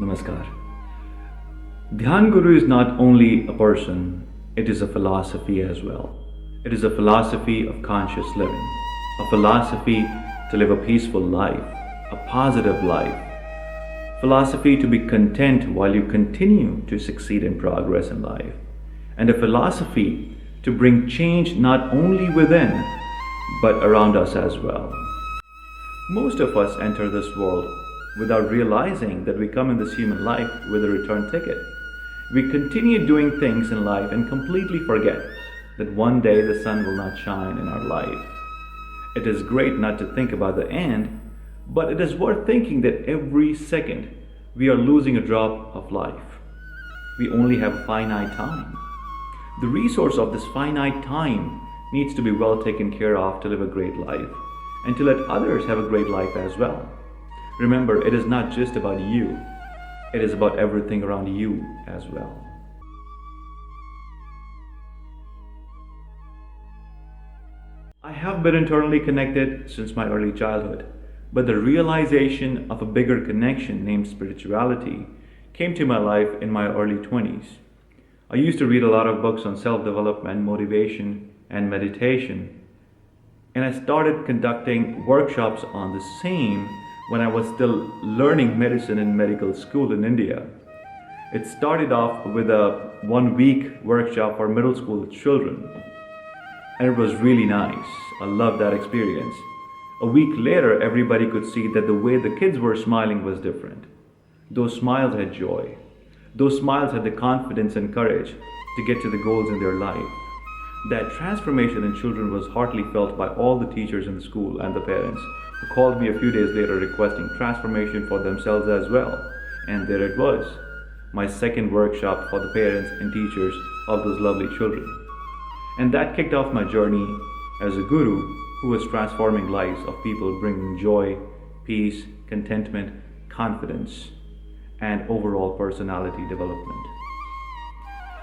Namaskar. Dhyaanguru is not only a person, it is a philosophy as well. It is a philosophy of conscious living, a philosophy to live a peaceful life, a positive life, philosophy to be content while you continue to succeed and progress in life, and a philosophy to bring change not only within, but around us as well. Most of us enter this world without realizing that we come in this human life with a return ticket. We continue doing things in life and completely forget that one day the sun will not shine in our life. It is great not to think about the end, but it is worth thinking that every second we are losing a drop of life. We only have a finite time. The resource of this finite time needs to be well taken care of to live a great life and to let others have a great life as well. Remember, it is not just about you, it is about everything around you as well. I have been internally connected since my early childhood, but the realization of a bigger connection named spirituality came to my life in my early 20s. I used to read a lot of books on self-development, motivation, and meditation, and I started conducting workshops on the same when I was still learning medicine in medical school in India. It started off with a 1-week workshop for middle school children, and it was really nice. I loved that experience. A week later, everybody could see that the way the kids were smiling was different. Those smiles had joy. Those smiles had the confidence and courage to get to the goals in their life. That transformation in children was heartily felt by all the teachers in the school and the parents, who called me a few days later requesting transformation for themselves as well. And there it was, my second workshop for the parents and teachers of those lovely children. And that kicked off my journey as a guru who was transforming lives of people, bringing joy, peace, contentment, confidence, and overall personality development.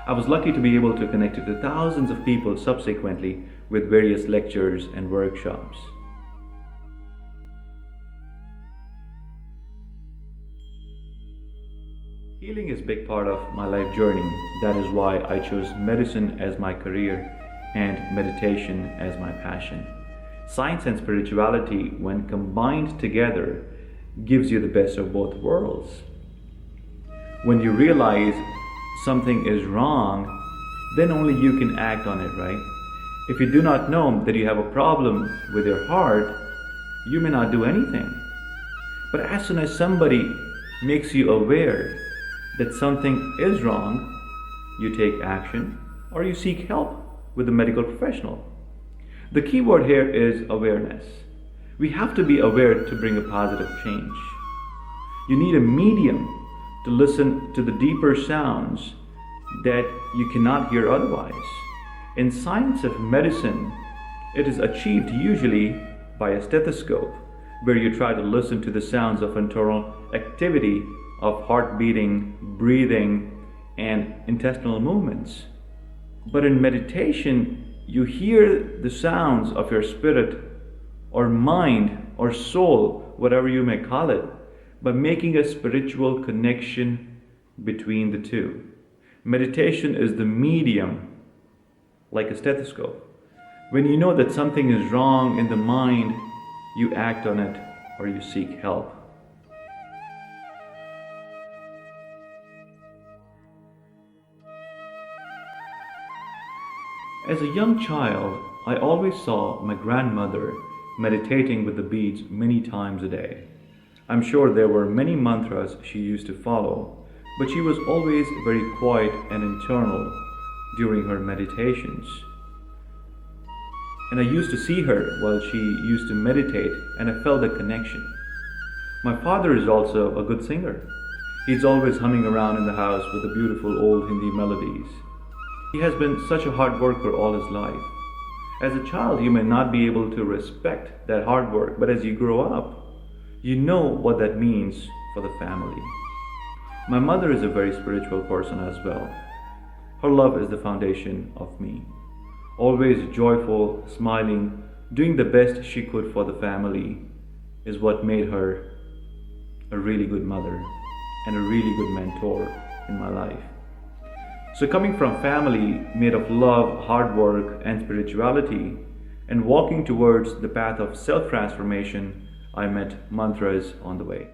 I was lucky to be able to connect to thousands of people subsequently with various lectures and workshops. Healing is a big part of my life journey. That is why I chose medicine as my career and meditation as my passion. Science and spirituality, when combined together, gives you the best of both worlds. When you realize something is wrong, then only you can act on it, right? If you do not know that you have a problem with your heart, you may not do anything. But as soon as somebody makes you aware that something is wrong, you take action or you seek help with a medical professional. The key word here is awareness. We have to be aware to bring a positive change. You need a medium to listen to the deeper sounds that you cannot hear otherwise. In science of medicine, it is achieved usually by a stethoscope, where you try to listen to the sounds of internal activity of heart beating, breathing, and intestinal movements. But in meditation, you hear the sounds of your spirit or mind or soul, whatever you may call it, by making a spiritual connection between the two. Meditation is the medium, like a stethoscope. When you know that something is wrong in the mind, you act on it or you seek help. As a young child, I always saw my grandmother meditating with the beads many times a day. I'm sure there were many mantras she used to follow, but she was always very quiet and internal during her meditations. And I used to see her while she used to meditate, and I felt a connection. My father is also a good singer. He's always humming around in the house with the beautiful old Hindi melodies. He has been such a hard worker all his life. As a child, you may not be able to respect that hard work, but as you grow up, you know what that means for the family. My mother is a very spiritual person as well. Her love is the foundation of me. Always joyful, smiling, doing the best she could for the family is what made her a really good mother and a really good mentor in my life. So coming from family made of love, hard work, and spirituality, and walking towards the path of self-transformation, I met mantras on the way.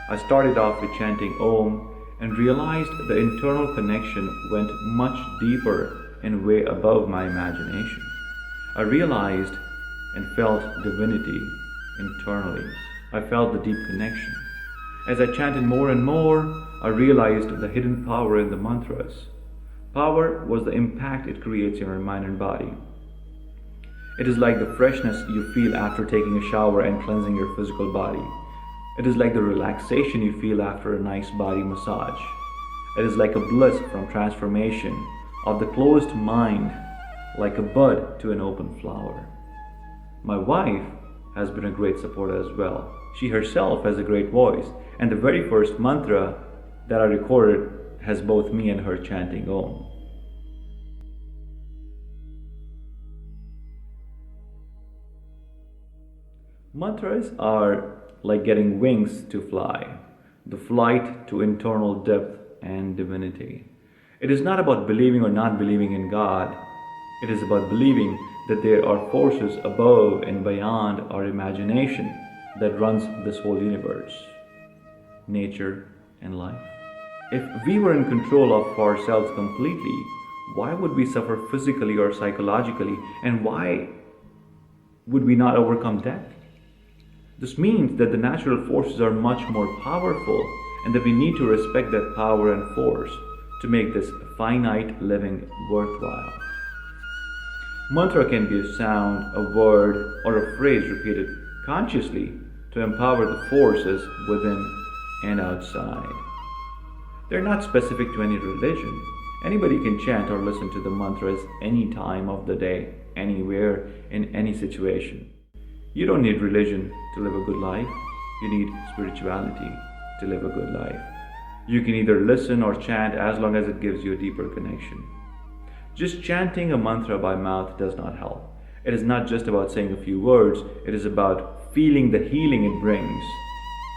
I started off with chanting Om and realized the internal connection went much deeper and way above my imagination. I realized and felt divinity internally. I felt the deep connection. As I chanted more and more, I realized the hidden power in the mantras. Power was the impact it creates in your mind and body. It is like the freshness you feel after taking a shower and cleansing your physical body. It is like the relaxation you feel after a nice body massage. It is like a bliss from transformation of the closed mind, like a bud to an open flower. My wife has been a great support as well. She herself has a great voice, and the very first mantra that I recorded has both me and her chanting Om. Mantras are like getting wings to fly, the flight to internal depth and divinity. It is not about believing or not believing in God. It is about believing that there are forces above and beyond our imagination that runs this whole universe, nature and life. If we were in control of ourselves completely, why would we suffer physically or psychologically, and why would we not overcome death? This means that the natural forces are much more powerful and that we need to respect that power and force to make this finite living worthwhile. Mantra can be a sound, a word, or a phrase repeated consciously to empower the forces within and outside. They're not specific to any religion. Anybody can chant or listen to the mantras any time of the day, anywhere, in any situation. You don't need religion to live a good life. You need spirituality to live a good life. You can either listen or chant as long as it gives you a deeper connection. Just chanting a mantra by mouth does not help. It is not just about saying a few words. It is about feeling the healing it brings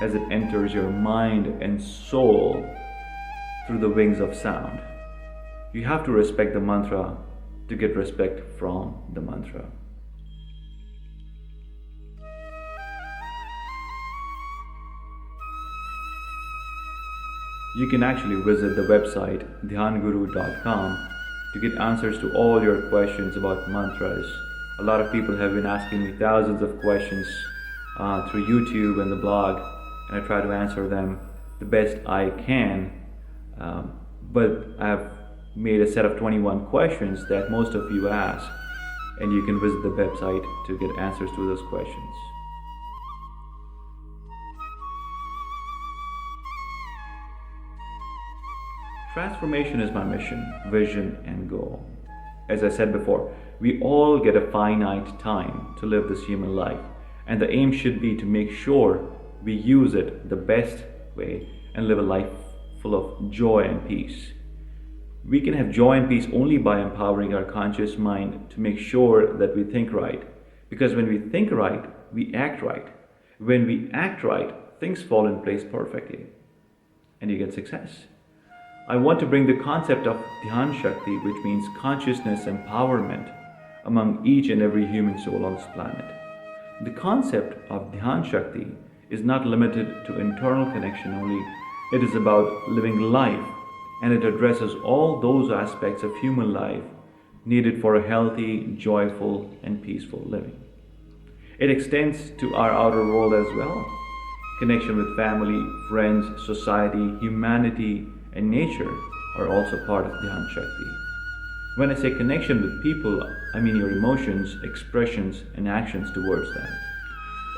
as it enters your mind and soul through the wings of sound. You have to respect the mantra to get respect from the mantra. You can actually visit the website Dhyaanguru.com to get answers to all your questions about mantras. A lot of people have been asking me thousands of questions through YouTube and the blog, and I try to answer them the best I can. But I've made a set of 21 questions that most of you ask, and you can visit the website to get answers to those questions. Transformation is my mission, vision, and goal. As I said before, we all get a finite time to live this human life, and the aim should be to make sure we use it the best way and live a life full of joy and peace. We can have joy and peace only by empowering our conscious mind to make sure that we think right, Because when we think right, we act right. When we act right, things fall in place perfectly, and you get success. I want to bring the concept of Dhyan Shakti, which means consciousness empowerment, among each and every human soul on this planet. The concept of Dhyan Shakti is not limited to internal connection only. It is about living life, and it addresses all those aspects of human life needed for a healthy, joyful, and peaceful living. It extends to our outer world as well. Connection with family, friends, society, humanity, and nature are also part of Dhyan Shakti. When I say connection with people, I mean your emotions, expressions, and actions towards them.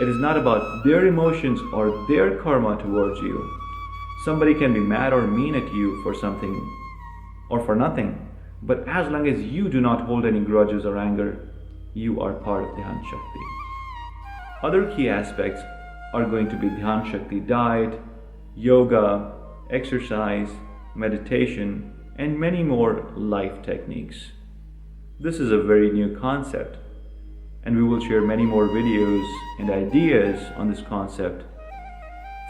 It is not about their emotions or their karma towards you. Somebody can be mad or mean at you for something or for nothing, but as long as you do not hold any grudges or anger, you are part of Dhyan Shakti. Other key aspects are going to be Dhyan Shakti diet, yoga, exercise, meditation, and many more life techniques. This is a very new concept, and we will share many more videos and ideas on this concept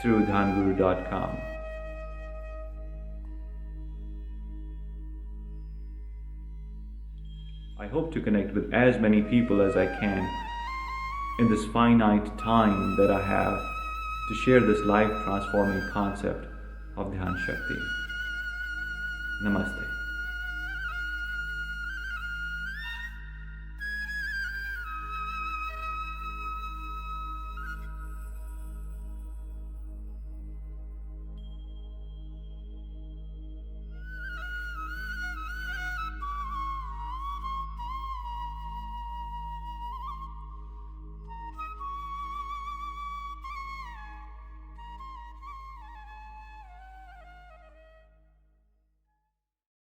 through dhyaanguru.com. I hope to connect with as many people as I can in this finite time that I have to share this life-transforming concept of Dhyan Shakti. Namaste.